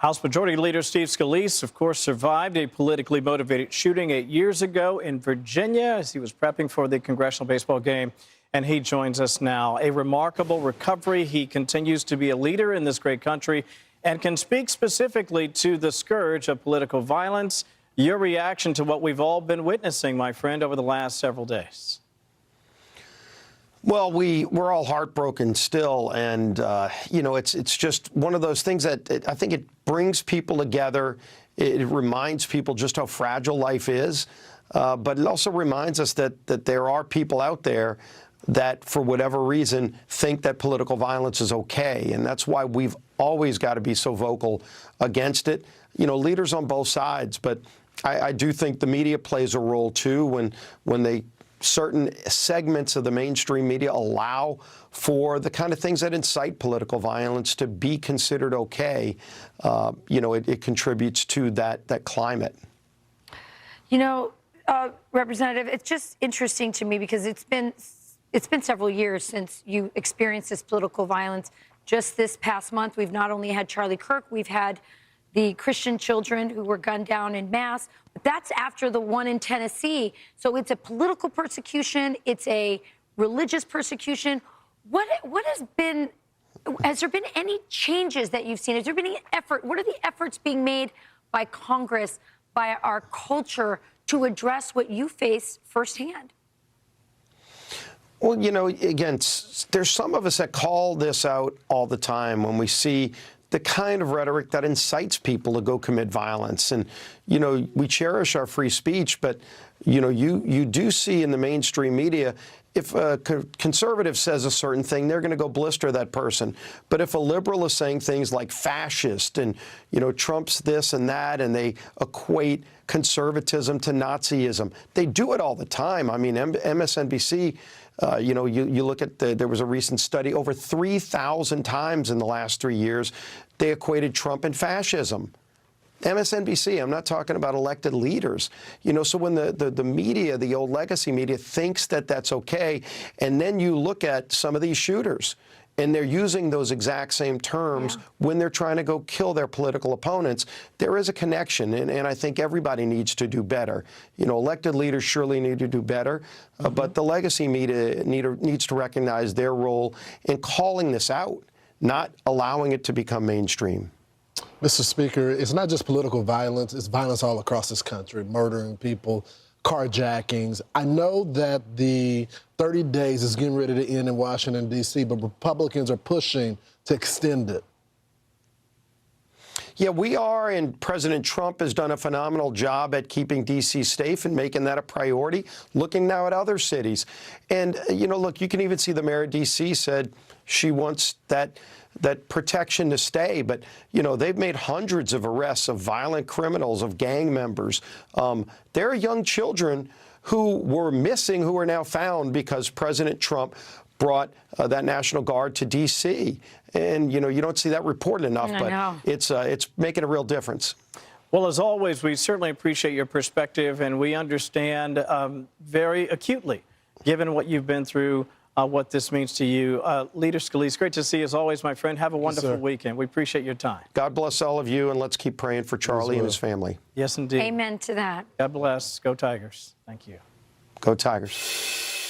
House Majority Leader Steve Scalise, of course, survived a politically motivated shooting 8 years ago in Virginia as he was prepping for the congressional baseball game. And he joins us now. A remarkable recovery. He continues to be a leader in this great country and can speak specifically to the scourge of political violence. Your reaction to what we've all been witnessing, my friend, over the last several days. Well, we're all heartbroken still, and it's just one of those things that I think it brings people together. It reminds people just how fragile life is, but it also reminds us that there are people out there that, for whatever reason, think that political violence is okay, and that's why we've always got to be so vocal against it. You know, leaders on both sides, but I do think the media plays a role too when they certain segments of the mainstream media allow for the kind of things that incite political violence to be considered okay. It contributes to that climate. You know, Representative, it's just interesting to me because it's been several years since you experienced this political violence. Just this past month, we've not only had Charlie Kirk, we've had the Christian children who were gunned down en masse. But that's after the one in Tennessee. So it's a political persecution. It's a religious persecution. Has there been any changes that you've seen? Has there been any effort? What are the efforts being made by Congress, by our culture, to address what you face firsthand? Well, you know, again, there's some of us that call this out all the time when we see the kind of rhetoric that incites people to go commit violence. And, you know, we cherish our free speech, but, you know, you do see in the mainstream media, if a conservative says a certain thing, they're going to go blister that person. But if a liberal is saying things like fascist and, you know, Trump's this and that, and they equate conservatism to Nazism, they do it all the time. I mean, MSNBC, you look at there was a recent study, over 3,000 times in the last 3 years, they equated Trump and fascism. MSNBC, I'm not talking about elected leaders. You know, so when the media, the old legacy media, thinks that that's okay, and then you look at some of these shooters, and they're using those exact same terms when they're trying to go kill their political opponents, there is a connection, and I think everybody needs to do better. You know, elected leaders surely need to do better, but the legacy media needs to recognize their role in calling this out, not allowing it to become mainstream. Mr. Speaker, it's not just political violence, it's violence all across this country, murdering people, carjackings. I know that the 30 days is getting ready to end in Washington, D.C., but Republicans are pushing to extend it. Yeah, we are, and President Trump has done a phenomenal job at keeping D.C. safe and making that a priority, looking now at other cities. And, you know, look, you can even see the mayor of D.C. said she wants that protection to stay. But, you know, they've made hundreds of arrests of violent criminals, of gang members. There are young children who were missing who are now found because President Trump brought that National Guard to D.C. And, you know, you don't see that reported enough, but it's making a real difference. Well, as always, we certainly appreciate your perspective, and we understand very acutely, given what you've been through, what this means to you. Leader Scalise, great to see you as always, my friend. Have a wonderful weekend. We appreciate your time. God bless all of you, and let's keep praying for Charlie and his family. Yes, indeed. Amen to that. God bless. Go Tigers. Thank you. Go Tigers.